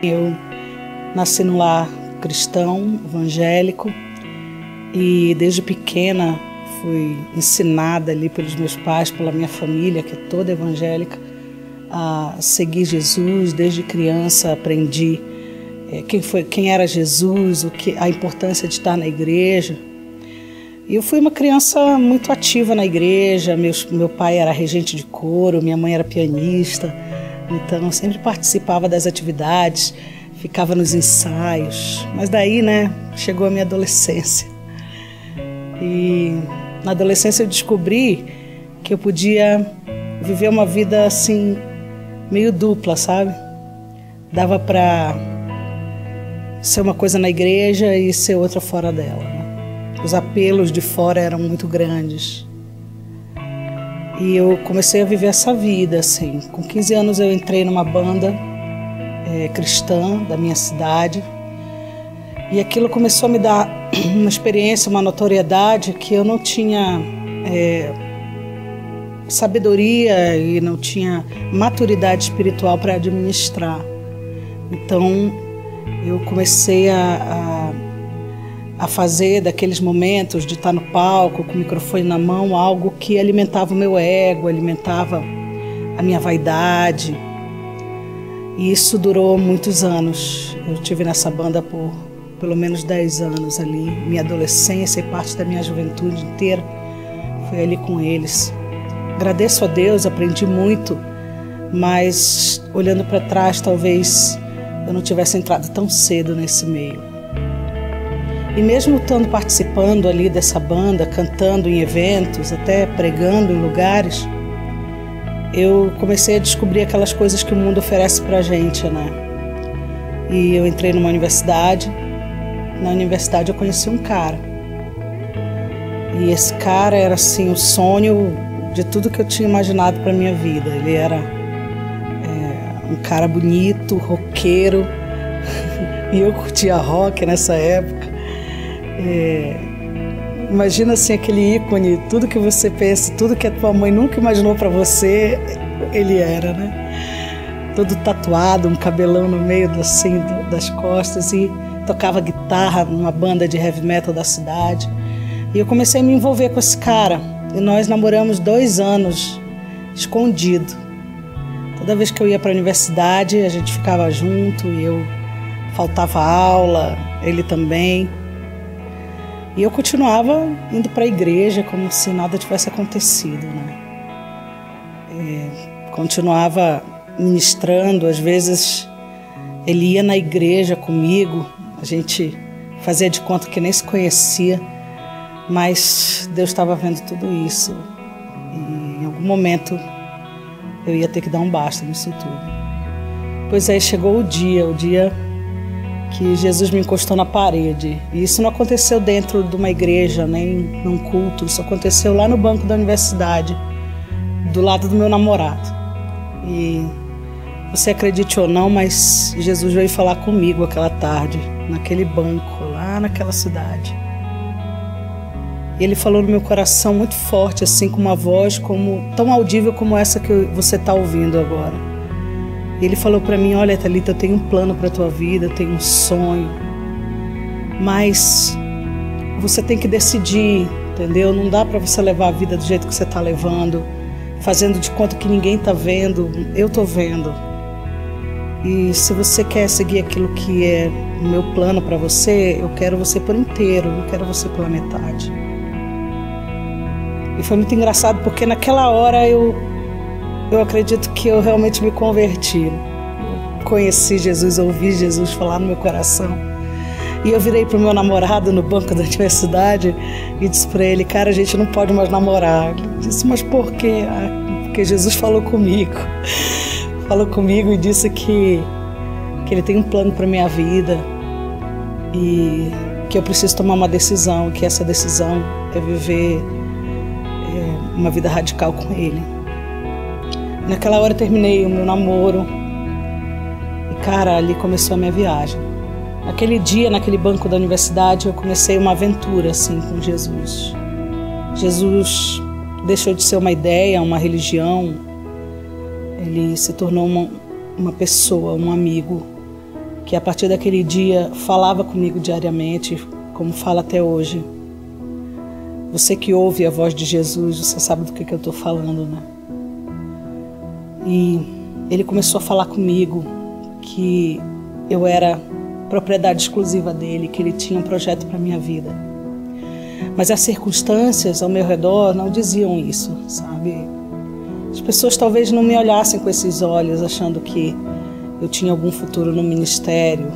Eu nasci num lar cristão, evangélico, e desde pequena fui ensinada ali pelos meus pais, pela minha família, que é toda evangélica, a seguir Jesus. Desde criança aprendi quem era Jesus, a importância de estar na igreja. E eu fui uma criança muito ativa na igreja. Meu pai era regente de coro, minha mãe era pianista, então eu sempre participava das atividades, ficava nos ensaios. Mas daí, chegou a minha adolescência. E na adolescência eu descobri que eu podia viver uma vida assim, meio dupla, sabe? Dava para ser uma coisa na igreja e ser outra fora dela. Os apelos de fora eram muito grandes. E eu comecei a viver essa vida, assim. Com 15 anos eu entrei numa banda cristã da minha cidade. E aquilo começou a me dar uma experiência, uma notoriedade que eu não tinha sabedoria e não tinha maturidade espiritual para administrar. Então eu comecei a fazer daqueles momentos de estar no palco com o microfone na mão algo que alimentava o meu ego, alimentava a minha vaidade. E isso durou muitos anos. Eu estive nessa banda por pelo menos 10 anos ali. Minha adolescência e parte da minha juventude inteira foi ali com eles. Agradeço a Deus, aprendi muito, mas olhando para trás talvez eu não tivesse entrado tão cedo nesse meio. E mesmo estando participando ali dessa banda, cantando em eventos, até pregando em lugares, eu comecei a descobrir aquelas coisas que o mundo oferece pra gente, E eu entrei numa universidade. Na universidade eu conheci um cara. E esse cara era assim o sonho de tudo que eu tinha imaginado pra minha vida. Ele era um cara bonito, roqueiro, e eu curtia rock nessa época. Imagina assim aquele ícone, tudo que você pensa, tudo que a tua mãe nunca imaginou pra você, ele era, todo tatuado, um cabelão no meio assim, das costas, e tocava guitarra numa banda de heavy metal da cidade. E eu comecei a me envolver com esse cara, e nós namoramos 2 anos, escondido. Toda vez que eu ia para a universidade, a gente ficava junto, e eu faltava aula, ele também. E eu continuava indo para a igreja como se nada tivesse acontecido, continuava ministrando. Às vezes ele ia na igreja comigo, a gente fazia de conta que nem se conhecia, mas Deus estava vendo tudo isso. E em algum momento eu ia ter que dar um basta nisso tudo. Pois aí chegou o dia que Jesus me encostou na parede. E isso não aconteceu dentro de uma igreja, nem num culto. Isso aconteceu lá no banco da universidade, do lado do meu namorado. E você acredite ou não, mas Jesus veio falar comigo aquela tarde, naquele banco, lá naquela cidade. E ele falou no meu coração muito forte, assim, com uma voz tão audível como essa que você está ouvindo agora. Ele falou para mim: olha, Thalita, eu tenho um plano para a tua vida, eu tenho um sonho, mas você tem que decidir, entendeu? Não dá para você levar a vida do jeito que você está levando, fazendo de conta que ninguém está vendo. Eu estou vendo. E se você quer seguir aquilo que é o meu plano para você, eu quero você por inteiro, não quero você pela metade. E foi muito engraçado, porque naquela hora eu acredito que eu realmente me converti. Eu conheci Jesus, ouvi Jesus falar no meu coração. E eu virei pro meu namorado no banco da universidade e disse para ele: cara, a gente não pode mais namorar. Ele disse: mas por quê? Porque Jesus falou comigo. Falou comigo e disse que ele tem um plano para minha vida e que eu preciso tomar uma decisão, que essa decisão é viver uma vida radical com ele. Naquela hora eu terminei o meu namoro e, cara, ali começou a minha viagem. Naquele dia, naquele banco da universidade, eu comecei uma aventura assim com Jesus. Jesus deixou de ser uma ideia, uma religião. Ele se tornou uma pessoa, um amigo. que a partir daquele dia falava comigo diariamente, como fala até hoje. Você que ouve a voz de Jesus, você sabe do que eu estou falando, né? E ele começou a falar comigo que eu era propriedade exclusiva dele, que ele tinha um projeto para a minha vida. Mas as circunstâncias ao meu redor não diziam isso, sabe? As pessoas talvez não me olhassem com esses olhos, achando que eu tinha algum futuro no ministério,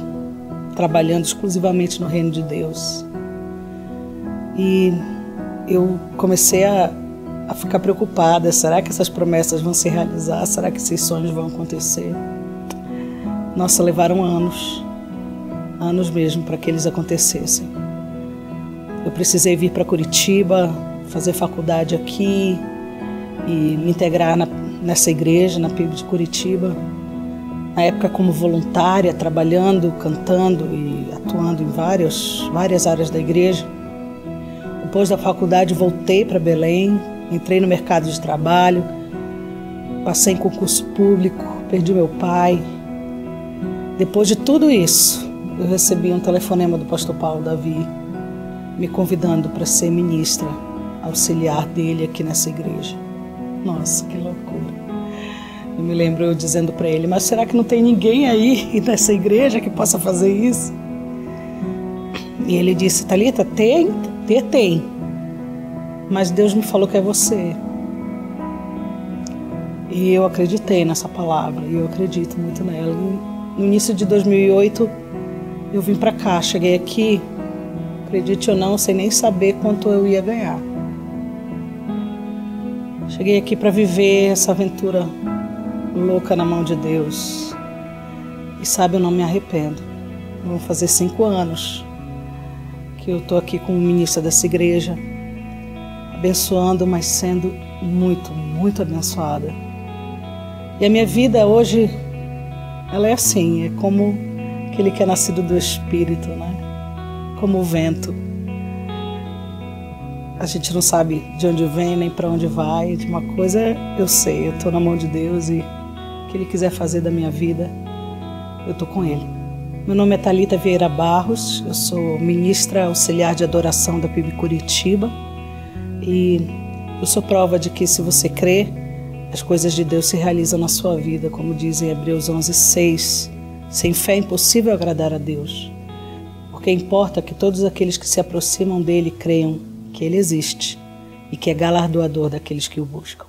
trabalhando exclusivamente no reino de Deus. E eu comecei a ficar preocupada. Será que essas promessas vão se realizar? Será que esses sonhos vão acontecer? Nossa, levaram anos mesmo para que eles acontecessem. Eu precisei vir para Curitiba, fazer faculdade aqui e me integrar nessa igreja, na PIB de Curitiba. Na época como voluntária, trabalhando, cantando e atuando em várias áreas da igreja. Depois da faculdade voltei para Belém, entrei no mercado de trabalho, passei em concurso público, perdi meu pai. Depois de tudo isso, eu recebi um telefonema do pastor Paulo Davi, me convidando para ser ministra auxiliar dele aqui nessa igreja. Nossa, que loucura. Eu me lembro eu dizendo para ele, mas será que não tem ninguém aí nessa igreja que possa fazer isso? E ele disse, Thalita, tem, mas Deus me falou que é você. E eu acreditei nessa palavra, e eu acredito muito nela. E no início de 2008, eu vim para cá, cheguei aqui, acredite ou não, sem nem saber quanto eu ia ganhar. Cheguei aqui para viver essa aventura louca na mão de Deus. E sabe, eu não me arrependo. Vão fazer 5 anos que eu estou aqui como ministra dessa igreja, abençoando, mas sendo muito, muito abençoada. E a minha vida hoje, ela é assim, é como aquele que é nascido do Espírito, né? Como o vento. A gente não sabe de onde vem, nem para onde vai. De uma coisa eu sei, eu estou na mão de Deus e o que Ele quiser fazer da minha vida, eu estou com Ele. Meu nome é Thalita Vieira Barros, eu sou ministra auxiliar de adoração da PIB Curitiba e eu sou prova de que se você crê, as coisas de Deus se realizam na sua vida, como diz em Hebreus 11:6. Sem fé é impossível agradar a Deus, porque importa que todos aqueles que se aproximam dele creiam que Ele existe e que é galardoador daqueles que o buscam.